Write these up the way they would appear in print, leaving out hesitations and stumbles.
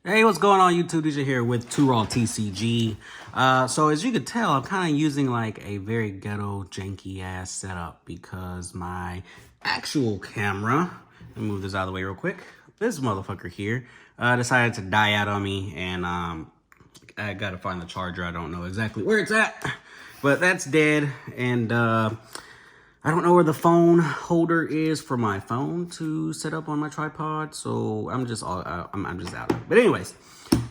Hey, what's going on YouTube? DJ here with 2Raw TCG. So as you can tell, I'm kind of using like a very ghetto janky ass setup because my actual camera, let me move this out of the way real quick. This motherfucker here decided to die out on me, and I gotta find the charger. I don't know exactly where it's at, but that's dead. And I don't know where the phone holder is for my phone to set up on my tripod, so I'm just out of it. But anyways,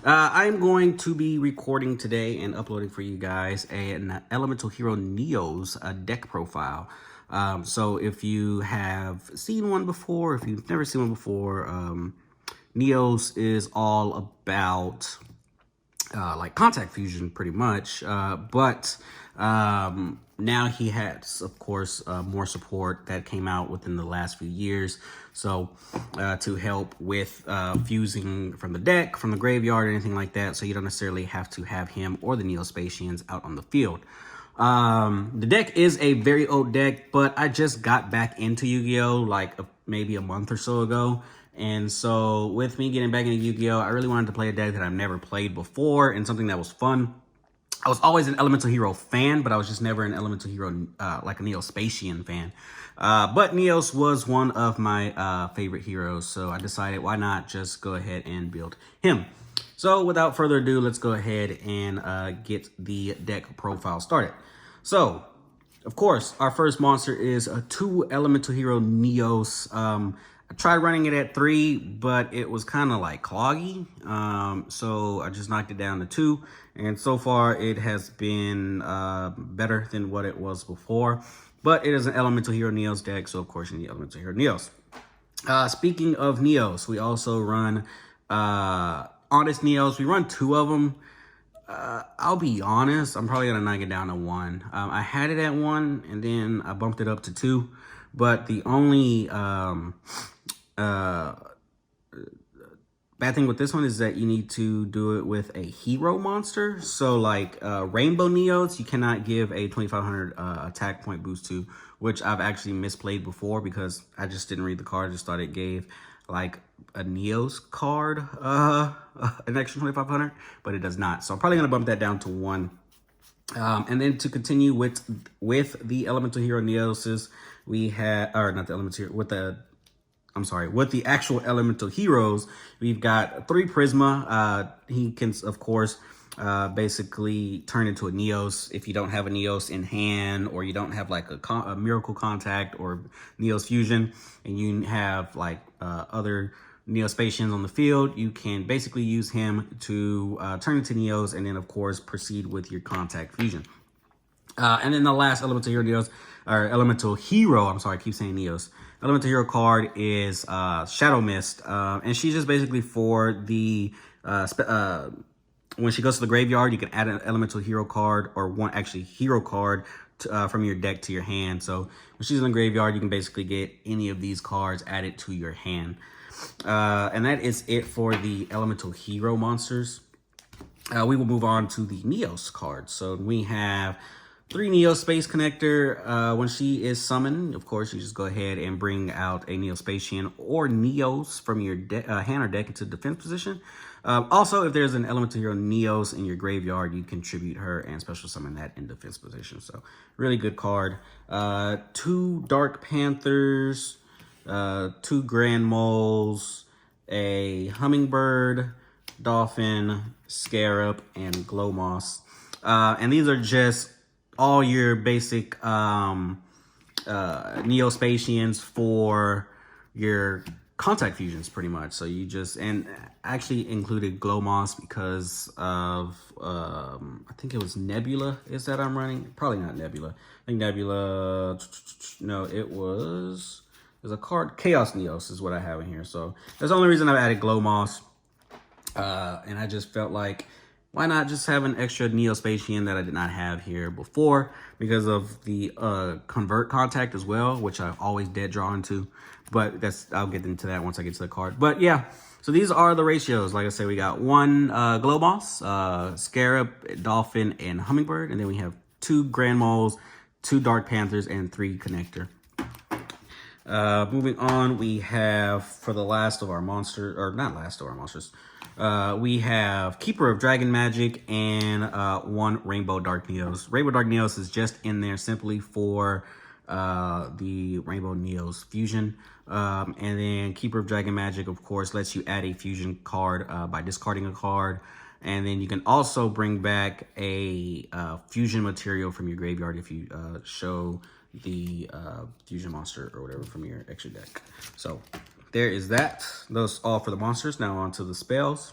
I'm going to be recording today and uploading for you guys an Elemental Hero Neos deck profile. So if you have seen one before, if you've never seen one before, Neos is all about like contact fusion pretty much, but now he has, of course, more support that came out within the last few years, so to help with fusing from the deck, from the graveyard, or anything like that, so you don't necessarily have to have him or the Neospatians out on the field. The deck is a very old deck, but I just got back into Yu-Gi-Oh! Like maybe a month or so ago. And so with me getting back into Yu-Gi-Oh!, I really wanted to play a deck that I've never played before and something that was fun. I was always an Elemental Hero fan, but I was just never an Elemental Hero, like a Neospatian fan. But Neos was one of my favorite heroes, so I decided why not just go ahead and build him. So without further ado, let's go ahead and get the deck profile started. So, of course, our first monster is a 2 Elemental Hero Neos. I tried running it at 3, but it was kind of like cloggy. So I just knocked it down to 2. And so far it has been better than what it was before. But it is an Elemental Hero Neos deck, so of course you need Elemental Hero Neos. Speaking of Neos, we also run Honest Neos. We run 2 of them. I'll be honest, I'm probably gonna knock it down to 1. I had it at 1 and then I bumped it up to 2. But the only bad thing with this one is that you need to do it with a hero monster. So like Rainbow Neos, you cannot give a 2500 attack point boost to, which I've actually misplayed before because I just didn't read the card. I just thought it gave like a Neos card an extra 2500, but it does not. So I'm probably gonna bump that down to 1. And then to continue with the Elemental Hero Neoses, we have, or not the Elemental Hero, with the actual Elemental Heroes, we've got 3 Prisma. He can, of course, basically turn into a Neos if you don't have a Neos in hand, or you don't have like a Miracle Contact or Neos Fusion, and you have like other Neospatians on the field. You can basically use him to turn into Neos, and then of course proceed with your Contact Fusion. And then the last Elemental Hero Neos, or Elemental Hero, I'm sorry, I keep saying Neos. Elemental Hero card is Shadow Mist, and she's just basically for the when she goes to the graveyard, you can add an Elemental Hero card, or one actually hero card from your deck to your hand. So when she's in the graveyard, you can basically get any of these cards added to your hand. And that is it for the Elemental Hero monsters. We will move on to the Neos cards. So we have 3 Neos Space Connector. When she is summoned, of course, you just go ahead and bring out a Neospatian or Neos from your hand or deck into defense position. Also, if there's an Elemental Hero Neos in your graveyard, you can tribute her and special summon that in defense position. So, really good card. 2 Dark Panthers, 2 Grand Moles, a Hummingbird, Dolphin, Scarab, and Glowmoss. And these are just all your basic Neospatians for your Contact Fusions, pretty much. So you just, and actually included Glowmoss because of, I think it was Nebula is that I'm running? Probably not Nebula. I think Nebula, no, there's a card, Chaos Neos is what I have in here. So that's the only reason I've added Glowmoss. And I just felt like, why not just have an extra Neospatian that I did not have here before, because of the Convert Contact as well, which I've always dead drawn to. But I'll get into that once I get to the card. But yeah, so these are the ratios. Like I said, we got 1 Glowmoss, Scarab, Dolphin, and Hummingbird. And then we have 2 Grand Moles, 2 Dark Panthers, and 3 Connector. Moving on, we have for the last of our monsters, or not last of our monsters, we have Keeper of Dragon Magic and one Rainbow Dark Neos. Rainbow Dark Neos is just in there simply for the Rainbow Neos fusion. And then Keeper of Dragon Magic, of course, lets you add a fusion card by discarding a card. And then you can also bring back a fusion material from your graveyard if you show the fusion monster or whatever from your extra deck. So there is that. Those all for the monsters. Now on to the spells.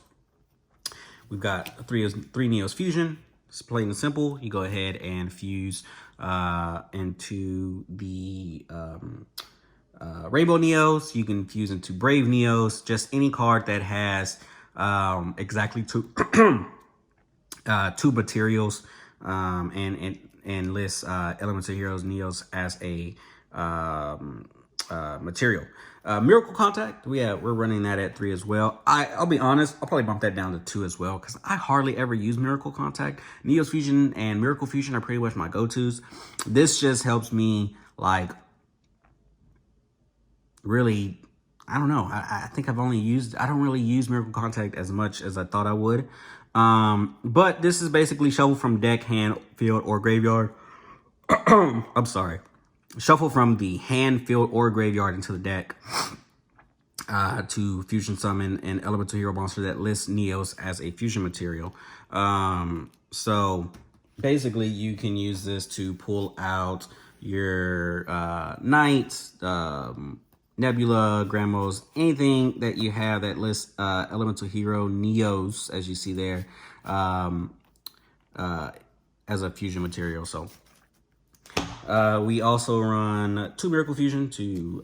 We've got three Neos fusion. It's plain and simple. You go ahead and fuse into the Rainbow Neos. You can fuse into Brave Neos. Just any card that has exactly two two materials, and lists Elemental Heroes Neos as a material. Miracle Contact, we're running that at 3 as well. I'll be honest, I'll probably bump that down to 2 as well because I hardly ever use Miracle Contact. Neos Fusion and Miracle Fusion are pretty much my go-tos. This just helps me, like, really, I don't know. I think I don't really use Miracle Contact as much as I thought I would. But this is basically shuffle from deck, hand, field, or graveyard. I'm sorry. Shuffle from the hand, field, or graveyard into the deck to fusion summon an elemental hero monster that lists Neos as a fusion material. So basically you can use this to pull out your Knights, Nebula, Gramos, anything that you have that lists elemental hero Neos, as you see there, as a fusion material. So we also run 2 Miracle Fusion to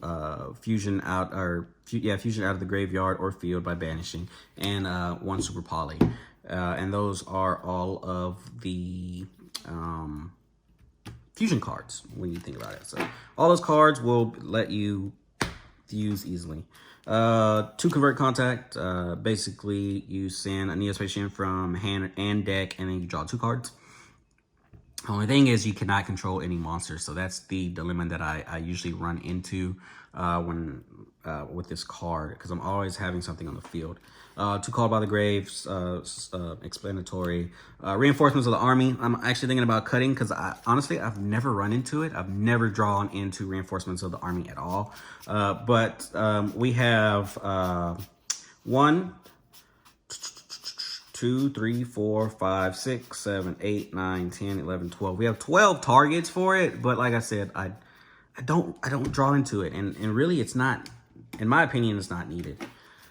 fusion out of the graveyard or field by banishing, and 1 Super Poly. And those are all of the fusion cards when you think about it. So all those cards will let you fuse easily. 2 Convert Contact. Basically, you send a Neospatian from hand and deck, and then you draw 2 cards. The only thing is you cannot control any monsters, so that's the dilemma that I usually run into when with this card, because I'm always having something on the field. 2 Called by the Graves, explanatory. Reinforcements of the Army. I'm actually thinking about cutting because honestly, I've never run into it. I've never drawn into Reinforcements of the Army at all. But we have 1, 2, 3, 4, 5, 6, 7, 8, 9, 10, 11, 12. We have 12 targets for it, but like I said, I don't draw into it, and really it's not, in my opinion, it's not needed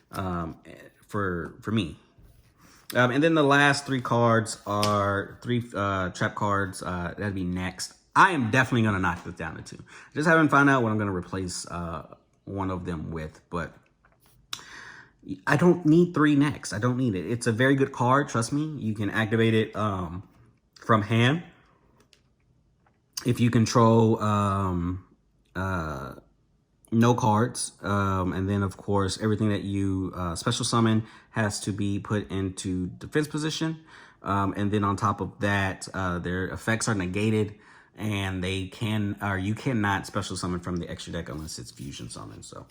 for me. And then the last 3 cards are 3 trap cards. That'd be next. I am definitely gonna knock this down to 2. Just haven't found out what I'm gonna replace one of them with, but I don't need 3 next. I don't need it. It's a very good card. Trust me. You can activate it from hand. If you control no cards. And then, of course, everything that you special summon has to be put into defense position. And then on top of that, their effects are negated. And you cannot special summon from the extra deck unless it's fusion summon. So,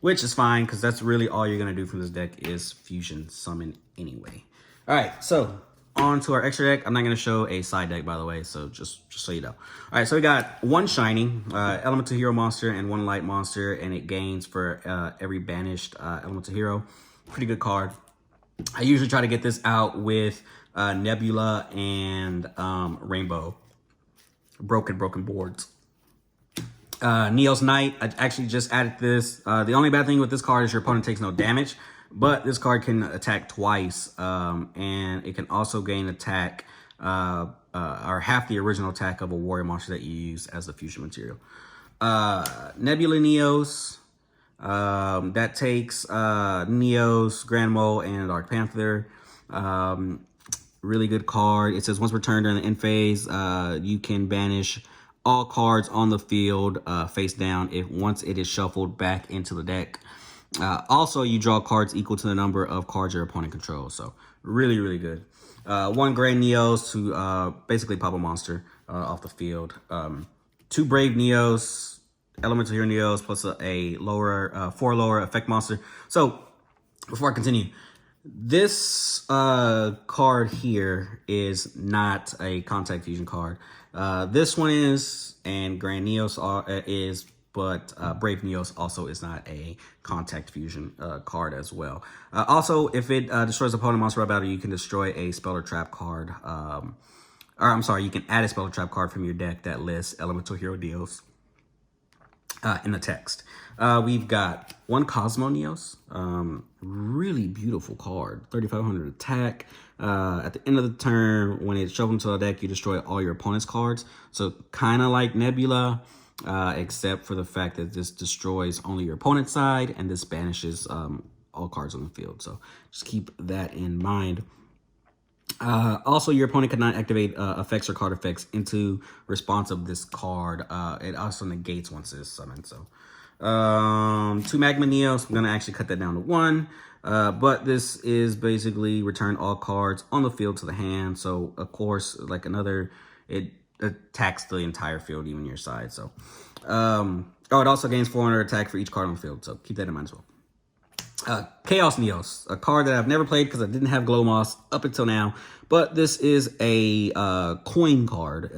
which is fine, because that's really all you're going to do from this deck is fusion summon anyway. All right, so on to our extra deck. I'm not going to show a side deck, by the way, so just so you know. All right, so we got 1 shiny elemental hero monster and 1 light monster, and it gains for every banished elemental hero. Pretty good card. I usually try to get this out with Nebula and Rainbow. Broken boards. Neos Knight, I actually just added this. The only bad thing with this card is your opponent takes no damage, but this card can attack twice, and it can also gain attack, or half the original attack of a warrior monster that you use as a fusion material. Nebula Neos, that takes Neos, Granmo, and Dark Panther. Really good card. It says once returned during the end phase, you can banish all cards on the field face down once it is shuffled back into the deck. Also, you draw cards equal to the number of cards your opponent controls. So really, really good. 1 Gray Neos to basically pop a monster off the field. 2 Brave Neos. Elemental Hero Neos plus a lower 4 lower effect monster. So before I continue, this card here is not a Contact Fusion card. This one is, and Grand Neos is, but Brave Neos also is not a Contact Fusion card as well. Also, if it destroys opponent monster by battle, you can destroy a spell or trap card. Or I'm sorry, you can add a spell or trap card from your deck that lists Elemental Hero Neos in the text. We've got one Cosmo Neos. Really beautiful card. 3,500 attack. At the end of the turn, when it's shuffled into the deck, you destroy all your opponent's cards. So kind of like Nebula, except for the fact that this destroys only your opponent's side, and this banishes all cards on the field. So just keep that in mind. Also, your opponent cannot activate effects or card effects into response of this card. It also negates once it is summoned. So, 2 Magma Neos. I'm going to actually cut that down to 1. But this is basically return all cards on the field to the hand. So, of course, like it attacks the entire field, even your side. So, it also gains 400 attack for each card on the field. So, keep that in mind as well. Chaos Neos, a card that I've never played because I didn't have Glow Moss up until now, but this is a coin card.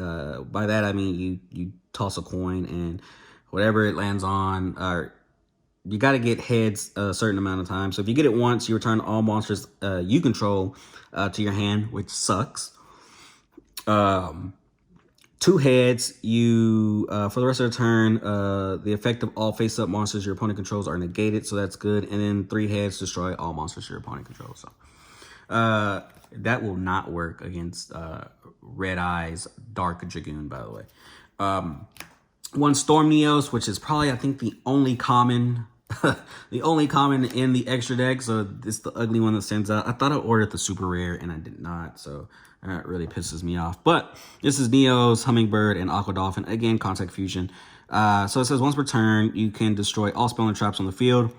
By that I mean you toss a coin and whatever it lands on, you got to get heads a certain amount of time. So if you get it once, you return all monsters you control to your hand, which sucks. 2 heads, you for the rest of the turn, the effect of all face-up monsters your opponent controls are negated, so that's good. And then 3 heads, destroy all monsters your opponent controls. So that will not work against Red Eyes Dark Dragoon, by the way. 1 Storm Neos, which is probably, I think, the only common the only common in the extra deck. So it's the ugly one that stands out. I thought I ordered the super rare and I did not, so that really pisses me off. But this is Neos, Hummingbird, and Aqua Dolphin. Again, Contact Fusion. So it says once per turn, you can destroy all spell and traps on the field.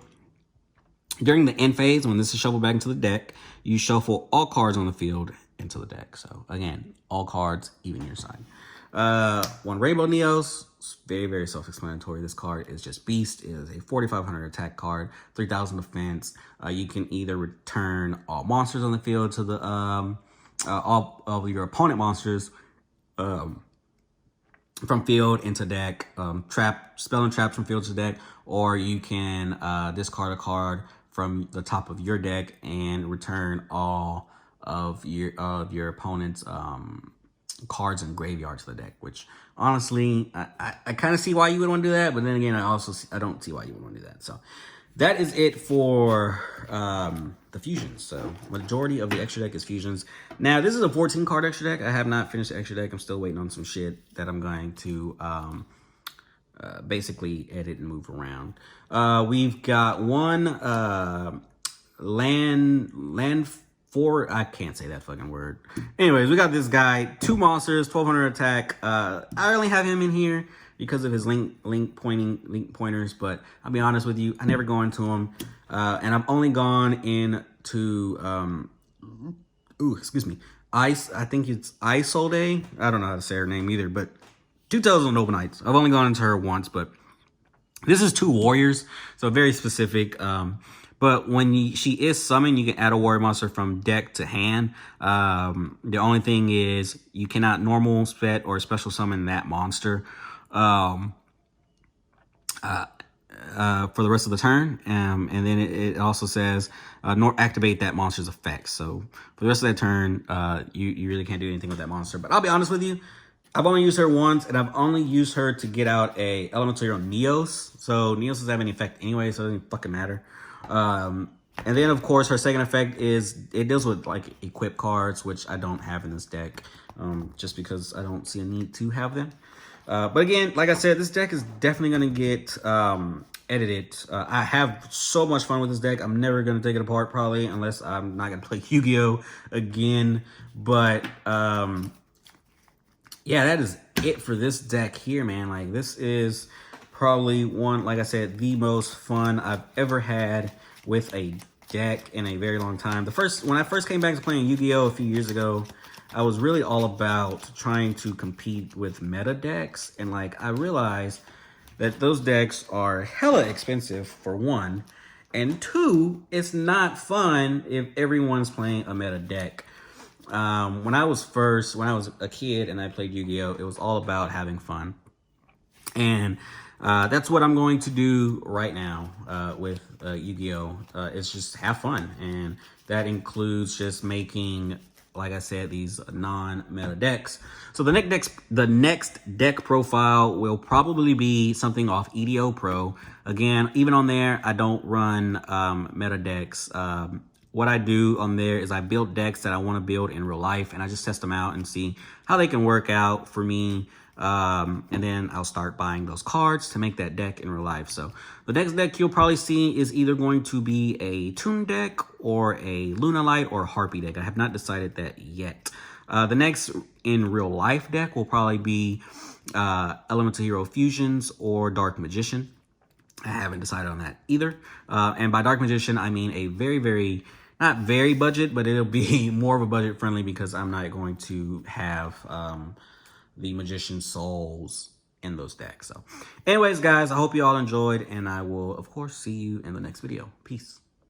During the end phase, when this is shuffled back into the deck, you shuffle all cards on the field into the deck. So again, all cards, even your side. 1 Rainbow Neos. It's very, very self-explanatory. This card is just beast. It is a 4,500 attack card, 3,000 defense. You can either return all monsters on the field to the all of your opponent monsters from field into deck, spell and traps from field to deck, or you can discard a card from the top of your deck and return all of your opponent's cards and graveyard to the deck, which honestly I kind of see why you would want to do that, but then again I don't see why you would want to do that. So that is it for the fusions. So majority of the extra deck is fusions. Now this is a 14 card extra deck. I have not finished the extra deck. I'm still waiting on some shit that I'm going to basically edit and move around. We've got 1 land for, I can't say that fucking word. Anyways, we got this guy, 2 monsters, 1,200 attack. I only have him in here because of his link pointers, but I'll be honest with you, I never go into him. And I've only gone into excuse me, I think it's Isolde. I don't know how to say her name either, but 2 Tails on Noble Knights. I've only gone into her once, but this is 2 warriors, so very specific. But when she is summoned, you can add a warrior monster from deck to hand. The only thing is you cannot normal spec or special summon that monster for the rest of the turn. And then it also says nor activate that monster's effects. So for the rest of that turn, you really can't do anything with that monster. But I'll be honest with you, I've only used her once, and I've only used her to get out a Elemental Hero Neos. So Neos doesn't have any effect anyway, so it doesn't fucking matter. And then of course her second effect is it deals with like equip cards, which I don't have in this deck, just because I don't see a need to have them. But again, like I said, this deck is definitely gonna get edited. I have so much fun with this deck. I'm never gonna take it apart probably, unless I'm not gonna play Yu-Gi-Oh again. But yeah, that is it for this deck here, man. Like this is probably one, like I said, the most fun I've ever had with a deck in a very long time. When I first came back to playing Yu-Gi-Oh! A few years ago, I was really all about trying to compete with meta decks. And like, I realized that those decks are hella expensive, for one. And two, it's not fun if everyone's playing a meta deck. When I was a kid and I played Yu-Gi-Oh, it was all about having fun. And that's what I'm going to do right now with Yu-Gi-Oh! It's just have fun. And that includes just making, like I said, these non-meta decks. So the next deck profile will probably be something off EDO Pro. Again, even on there, I don't run meta decks. What I do on there is I build decks that I want to build in real life, and I just test them out and see how they can work out for me. And then I'll start buying those cards to make that deck in real life. So the next deck you'll probably see is either going to be a Toon deck or a Lunalight or Harpy deck. I have not decided that yet. The next in real life deck will probably be Elemental Hero Fusions or Dark Magician. I haven't decided on that either. And by Dark Magician, I mean a very, not very budget, but it'll be more of a budget friendly because I'm not going to have the Magician Souls in those decks. So anyways, guys, I hope you all enjoyed, and I will, of course, see you in the next video. Peace.